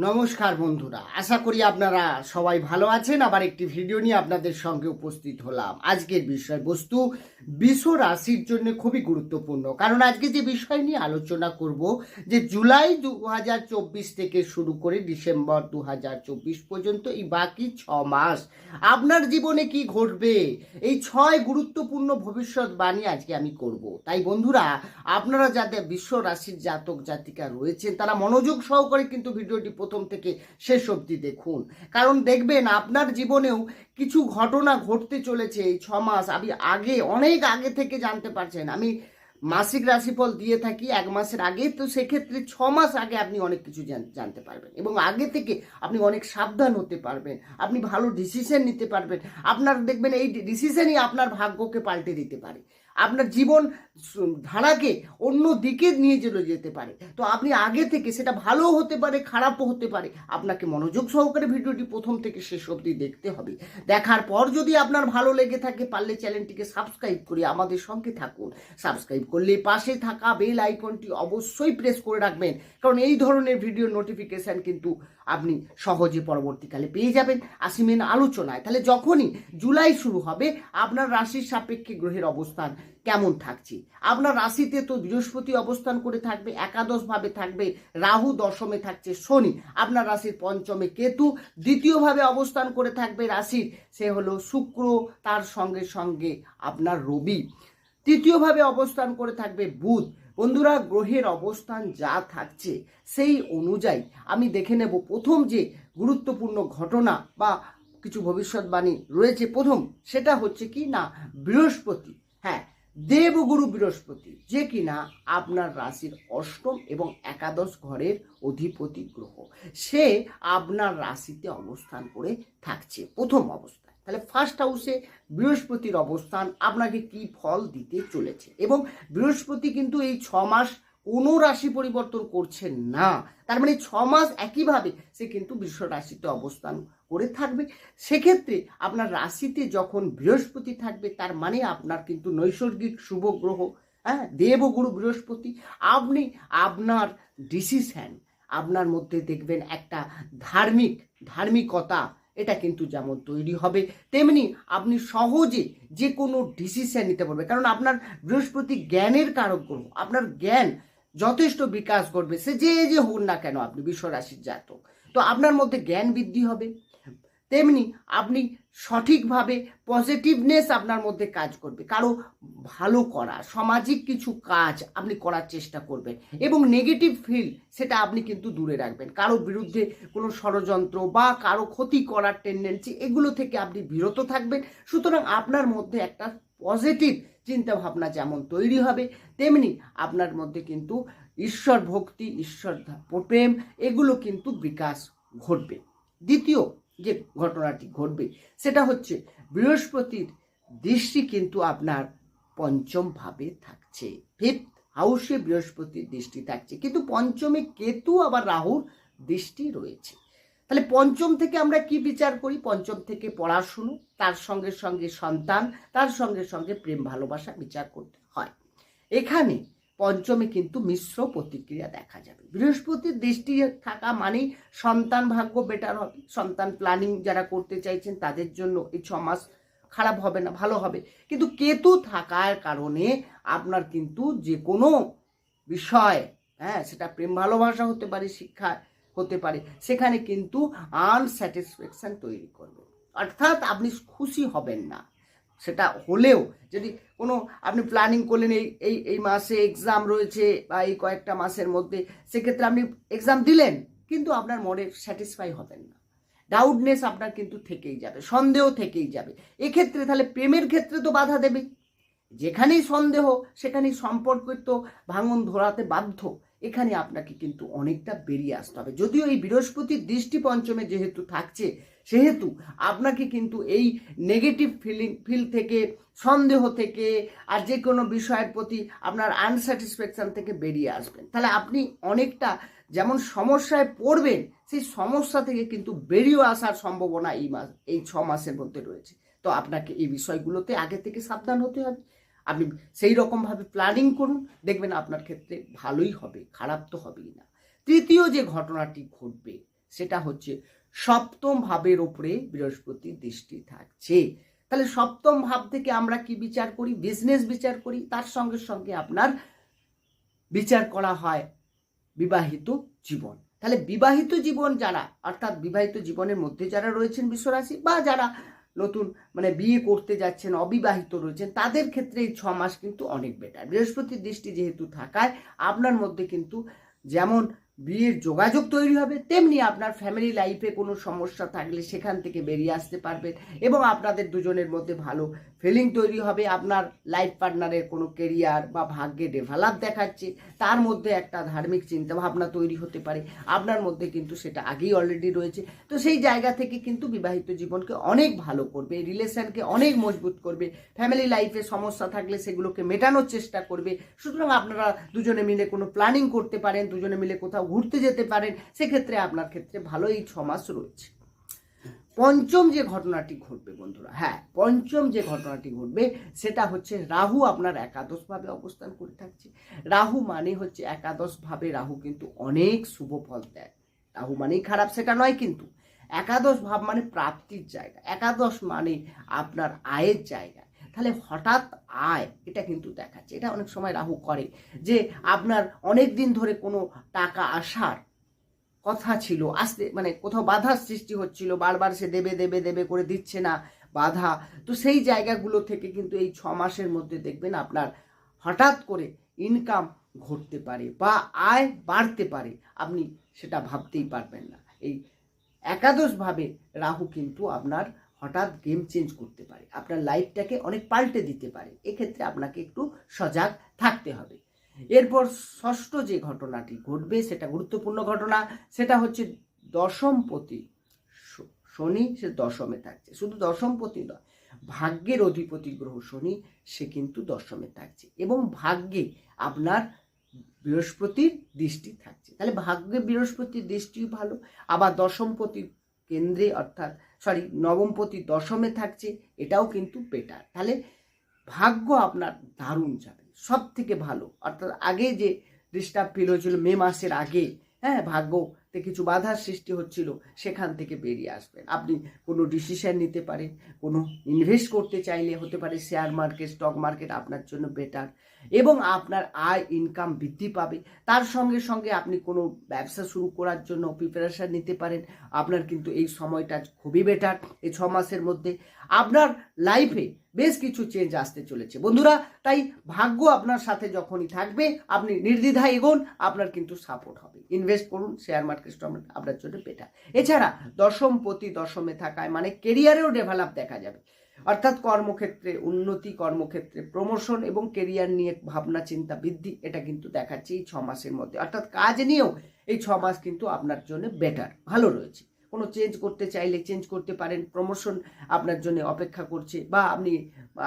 নমস্কার বন্ধুরা, আশা করি আপনারা সবাই ভালো আছেন। আবার একটি ভিডিও নিয়ে আপনাদের সঙ্গে উপস্থিত হলাম। আজকের বিষয়বস্তু বৃষ রাশির জন্য খুবই গুরুত্বপূর্ণ, কারণ আজকে যে বিষয় নিয়ে আলোচনা করব যে জুলাই 2024 থেকে শুরু করে ডিসেম্বর 2024 পর্যন্ত এই বাকি 6 মাস আপনার জীবনে কি ঘটবে, এই 6 গুরুত্বপূর্ণ ভবিষ্যৎবাণী আজকে আমি করব। তাই বন্ধুরা, আপনারা যাদের বৃষ রাশির জাতক জাতিকা রয়েছেন তারা মনোযোগ সহকারে কিন্তু ভিডিওটি প্রথম থেকে শেষ অবধি দেখুন, কারণ দেখবেন আপনার জীবনেও কিছু ঘটনা ঘটতে চলেছে এই 6 মাস। আমি অনেক আগে থেকে জানতে পারছেন, আমি মাসিক রাশিফল দিয়ে থাকি 1 মাসের আগে, তো সেক্ষেত্রে 6 মাস আগে আপনি অনেক কিছু জানতে পারবেন এবং আগে থেকে আপনি অনেক সাবধান হতে পারবেন, আপনি ভালো ডিসিশন নিতে পারবেন। আপনার দেখবেন এই ডিসিশনই আপনার ভাগ্যকে পাল্টে দিতে পারে, আপনার জীবন ধারাকে অন্য দিকে নিয়ে চলে যেতে পারে। তো আপনি আগে থেকে, সেটা ভালোও হতে পারে খারাপও হতে পারে, আপনাকে মনোযোগ সহকারে ভিডিওটি প্রথম থেকে শেষ অবধি দেখতে হবে। দেখার পর যদি আপনার ভালো লেগে থাকে, পারলে চ্যানেলটিকে সাবস্ক্রাইব করে আমাদের সঙ্গে থাকুন। সাবস্ক্রাইব করলে পাশে থাকা বেল আইকনটি অবশ্যই প্রেস করে রাখবেন, কারণ এই ধরনের ভিডিও নোটিফিকেশান কিন্তু আপনি সহজে পরবর্তীকালে পেয়ে যাবেন। আসি মেন আলোচনায়। তাহলে যখনই জুলাই শুরু হবে, আপনার রাশির সাপেক্ষে গ্রহের অবস্থান কেমন থাকছে। আপনার রাশিতে তো বৃহস্পতি অবস্থান করে থাকবে, একাদশভাবে থাকবে রাহু, দশমে থাকছে শনি। আপনার রাশির পঞ্চমে কেতু, দ্বিতীয়ভাবে অবস্থান করে থাকবে রাশির, সে হলো শুক্র, তার সঙ্গে সঙ্গে আপনার রবি। তৃতীয়ভাবে অবস্থান করে থাকবে বুধ। বন্ধুরা, গ্রহের অবস্থান যা থাকছে সেই অনুযায়ী আমি দেখে নেব প্রথম যে গুরুত্বপূর্ণ ঘটনা বা কিছু ভবিষ্যৎবাণী রয়েছে। প্রথম সেটা হচ্ছে কি না, বৃহস্পতি, হ্যাঁ, দেবগুরু বৃহস্পতি, যে কিনা আপনার রাশির অষ্টম এবং একাদশ ঘরের অধিপতি গ্রহ, সে আপনার রাশিতে অবস্থান করে থাকছে প্রথম অবস্থায়। তাহলে ফার্স্ট হাউসে বৃহস্পতির অবস্থান আপনাকে কি ফল দিতে চলেছে। এবং বৃহস্পতি কিন্তু এই 6 মাস কোনো রাশি পরিবর্তন করছেন না, তার মানে 6 মাস একইভাবে সে কিন্তু বৃষ রাশিতে অবস্থান করে থাকবে। সেক্ষেত্রে আপনার রাশিতে যখন বৃহস্পতি থাকবে, তার মানে আপনার কিন্তু নৈসর্গিক শুভ গ্রহ, হ্যাঁ, দেবগুরু বৃহস্পতি। আপনি আপনার ডিসিশন, আপনার মধ্যে দেখবেন একটা ধার্মিকতা, এটা কিন্তু যেমন তৈরি হবে, তেমনি আপনি সহজে যে কোনো ডিসিশন নিতে পারবেন, কারণ আপনার বৃহস্পতি জ্ঞানের কারক গ্রহ। আপনার জ্ঞান যথেষ্ট বিকাশ করবে, সে যে হোক না কেন আপনি বৃষ রাশির জাতক, তো আপনার মধ্যে জ্ঞান বৃদ্ধি হবে। তেমনি আপনি সঠিকভাবে পজিটিভনেস আপনার মধ্যে কাজ করবে, কারো ভালো করা, সামাজিক কিছু কাজ আপনি করার চেষ্টা করবেন এবং নেগেটিভ ফিল সেটা আপনি কিন্তু দূরে রাখবেন। কারো বিরুদ্ধে কোনো ষড়যন্ত্র বা কারো ক্ষতি করার টেন্ডেন্সি, এগুলো থেকে আপনি বিরত থাকবেন। সুতরাং আপনার মধ্যে একটা পজিটিভ চিন্তাভাবনা যেমন তৈরি হবে, তেমনি আপনার মধ্যে কিন্তু ঈশ্বর ভক্তি, ঈশ্বর প্রেম, এগুলো কিন্তু বিকাশ ঘটবে। দ্বিতীয় যে ঘটনাটি ঘটবে সেটা হচ্ছে বৃহস্পতির দৃষ্টি কিন্তু আপনার পঞ্চম ভাবে থাকছে, ফিফথ হাউসে বৃহস্পতির দৃষ্টি থাকছে, কিন্তু পঞ্চমে কেতু আবার রাহুর দৃষ্টি রয়েছে। তাহলে পঞ্চম থেকে আমরা কি বিচার করি? পঞ্চম থেকে পড়াশুনো, তার সঙ্গে সঙ্গে সন্তান, তার সঙ্গে সঙ্গে প্রেম ভালোবাসা বিচার করতে হয়। এখানে পঞ্চমে কিন্তু মিশ্র প্রতিক্রিয়া দেখা যাবে। বৃহস্পতির দৃষ্টি থাকা মানেই সন্তান ভাগ্য বেটার হবে, সন্তান প্ল্যানিং যারা করতে চাইছেন তাদের জন্য এই 6 মাস খারাপ হবে না, ভালো হবে। কিন্তু কেতু থাকার কারণে আপনার কিন্তু যে কোনো বিষয়, হ্যাঁ, সেটা প্রেম ভালোবাসা হতে পারে, শিক্ষা হতে পারে, সেখানে কিন্তু আনস্যাটিসফ্যাকশন তৈরি করবে, অর্থাৎ আপনি খুশি হবেন না। সেটা হলেও যদি কোনো আপনি প্ল্যানিং করলেন এই মাসে এক্সাম রয়েছে বা এই কয়েকটা মাসের মধ্যে, সেক্ষেত্রে আপনি এক্সাম দিলেন কিন্তু আপনার মনে স্যাটিসফাই হবেন না, ডাউটনেস আপনার কিন্তু থেকেই যাবে, সন্দেহ থেকেই যাবে। এক্ষেত্রে তাহলে প্রেমের ক্ষেত্রে তো বাধা দেবে, যেখানেই সন্দেহ সেখানেই সম্পর্ক তো ভাঙন ধরাতে বাধ্য। এখানে আপনাকে কিন্তু অনেকটা বেরিয়ে আসতে হবে। যদিও এই বৃহস্পতির দৃষ্টি পঞ্চমে যেহেতু থাকছে, সেহেতু আপনাকে কিন্তু এই নেগেটিভ ফিল থেকে, সন্দেহ থেকে, আর যে কোনো বিষয়ের প্রতি আপনার আনস্যাটিসফ্যাকশন থেকে বেরিয়ে আসবেন। তাহলে আপনি অনেকটা যেমন সমস্যায় পড়বেন, সেই সমস্যা থেকে কিন্তু বেরিয়ে আসার সম্ভাবনা এই 6 মাসের মধ্যে রয়েছে। তো আপনাকে এই বিষয়গুলোতে আগে থেকে সাবধান হতে হবে। আপনি সেই রকমভাবে প্ল্যানিং করুন, দেখবেন আপনার ক্ষেত্রে ভালোই হবে, খারাপ তো হবেই না। তৃতীয় যে ঘটনাটি ঘটবে সেটা হচ্ছে সপ্তম ভাবের ওপরে বৃহস্পতির দৃষ্টি থাকছে। তাহলে সপ্তম ভাব থেকে আমরা কি বিচার করি? বিজনেস বিচার করি, তার সঙ্গে সঙ্গে আপনার বিচার করা হয় বিবাহিত জীবন। তাহলে বিবাহিত জীবন যারা, অর্থাৎ বিবাহিত জীবনের মধ্যে যারা রয়েছেন বিশ্বরাশি, বা যারা নতুন বিয়ে করতে যাচ্ছেন, অবিবাহিত রয়েছেন, তাদের ক্ষেত্রে এই 6 মাস কিন্তু অনেক বেটার। বৃহস্পতির দৃষ্টি যেহেতু থাকায় আপনার মধ্যে কিন্তু যেমন বিয়ের যোগাযোগ তৈরি হবে, তেমনি আপনার ফ্যামিলি লাইফে কোনো সমস্যা থাকলে সেখান থেকে বেরিয়ে আসতে পারবেন এবং আপনাদের দুজনের মধ্যে ভালো ফিলিং তৈরি হবে। আপনার লাইফ পার্টনারের কোনো কেরিয়ার বা ভাগ্যে ডেভেলপ দেখাচ্ছে, তার মধ্যে একটা ধার্মিক চিন্তাভাবনা তৈরি হতে পারে, আপনার মধ্যে কিন্তু সেটা আগেই অলরেডি রয়েছে। তো সেই জায়গা থেকে কিন্তু বিবাহিত জীবনকে অনেক ভালো করবে, রিলেশনকে অনেক মজবুত করবে, ফ্যামিলি লাইফে সমস্যা থাকলে সেগুলোকে মেটানোর চেষ্টা করবে। সুতরাং আপনারা দুজনে মিলে কোনো প্ল্যানিং করতে পারেন, দুজনে মিলে কোথাও ঘুরতে যেতে পারেন, সেক্ষেত্রে আপনার ক্ষেত্রে ভালো এই 6 মাস রয়েছে। পঞ্চম যে ঘটনাটি ঘটবে বন্ধুরা, পঞ্চম যে ঘটনাটি ঘটবে সেটা হচ্ছে রাহু আপনার একাদশ ভাবে অবস্থান করে থাকছে। রাহু মানে হচ্ছে একাদশ ভাবে, রাহু কিন্তু অনেক শুভ ফল দেয়। রাহু মানেই খারাপ সেটা নয়, কিন্তু একাদশ ভাব মানে প্রাপ্তির জায়গা, একাদশ মানে আপনার আয়ের জায়গা। তাহলে হঠাৎ আয়, এটা কিন্তু দেখাচ্ছে। এটা অনেক সময় রাহু করে যে আপনার অনেক দিন ধরে কোনো টাকা আসার কথা ছিল, আসতে কোথাও বাধার সৃষ্টি হচ্ছিল, বারবার সে দেবে দেবে দেবে করে দিচ্ছে না, বাধা। তো সেই জায়গাগুলো থেকে কিন্তু এই 6 মাসের মধ্যে দেখবেন আপনার হঠাৎ করে ইনকাম ঘটতে পারে বা আয় বাড়তে পারে, আপনি সেটা ভাবতেই পারবেন না। এই একাদশভাবে রাহু কিন্তু আপনার হঠাৎ গেম চেঞ্জ করতে পারে, আপনার লাইফটাকে অনেক পাল্টে দিতে পারে। এক্ষেত্রে আপনাকে একটু সজাগ থাকতে হবে। এরপর ষষ্ঠ যে ঘটনাটি ঘটবে সেটা গুরুত্বপূর্ণ ঘটনা, সেটা হচ্ছে দশমপতি শনি, সে দশমে থাকছে। শুধু দশমপতি নয়, ভাগ্যের অধিপতি গ্রহ শনি, সে কিন্তু দশমে থাকছে এবং ভাগ্যে আপনার বৃহস্পতির দৃষ্টি থাকছে। তাহলে ভাগ্যে বৃহস্পতির দৃষ্টিও ভালো, আবার দশমপতির কেন্দ্রে অর্থাৎ নবমপতি দশমে থাকছে, এটাও কিন্তু বেটার। তাহলে ভাগ্য আপনার দারুণ যাবে, সব থেকে ভালো। অর্থাৎ আগে যে ডিস্টার্ব ফিল হয়েছিল মে মাসের আগে, ভাগ্যতে কিছু বাধার সৃষ্টি হচ্ছিল, সেখান থেকে বেরিয়ে আসবেন। আপনি কোনো ডিসিশন নিতে পারেন, কোনো ইনভেস্ট করতে চাইলে হতে পারে শেয়ার মার্কেট, স্টক মার্কেট আপনার জন্য বেটার, এবং আপনার আয় ইনকাম বৃদ্ধি পাবে। তার সঙ্গে সঙ্গে আপনি কোনো ব্যবসা শুরু করার জন্য প্রিপারেশন নিতে পারেন। আপনার কিন্তু এই সময়টা খুবই বেটার। এই 6 মাসের মধ্যে আপনার লাইফে বেশ কিছু চেঞ্জ আসতে চলেছে বন্ধুরা। তাই ভাগ্য আপনার সাথে যখনই থাকবে, আপনি নির্দ্বিধায় এগোন, আপনার কিন্তু সাপোর্ট হবে। ইনভেস্ট করুন, শেয়ার মার্কেট, স্টক মার্কেট আপনার জন্য বেটার। এছাড়া দশমপতি দশমে থাকায় কেরিয়ারেও ডেভেলপ দেখা যাবে, অর্থাৎ কর্মক্ষেত্রে উন্নতি, কর্মক্ষেত্রে প্রমোশন এবং কেরিয়ার নিয়ে ভাবনা চিন্তা বৃদ্ধি, এটা কিন্তু দেখাচ্ছে এই 6 মাসের মধ্যে। অর্থাৎ কাজ নিয়েও এই 6 মাস কিন্তু আপনার জন্য বেটার, ভালো রয়েছে। কোনো চেঞ্জ করতে চাইলে চেঞ্জ করতে পারেন, প্রমোশন আপনার জন্য অপেক্ষা করছে, বা আপনি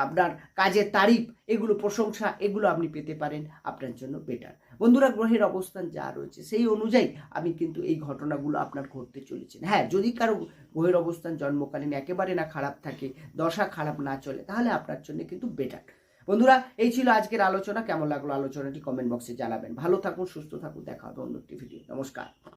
আপনার কাজের তারিফ, এগুলো প্রশংসা, এগুলো আপনি পেতে পারেন, আপনার জন্য বেটার। বন্ধুরা, গ্রহের অবস্থান যা রয়েছে সেই অনুযায়ী আমি কিন্তু এই ঘটনাগুলো আপনার ঘটতে চলেছে। যদি কারো গ্রহের অবস্থান জন্মকালীন একেবারে না খারাপ থাকে, দশা খারাপ না চলে, তাহলে আপনার জন্য কিন্তু বেটার। বন্ধুরা, এই ছিল আজকের আলোচনা। কেমন লাগলো আলোচনাটি কমেন্ট বক্সে জানাবেন। ভালো থাকুন, সুস্থ থাকুন, দেখা হবে অন্য একটি ভিডিও। নমস্কার।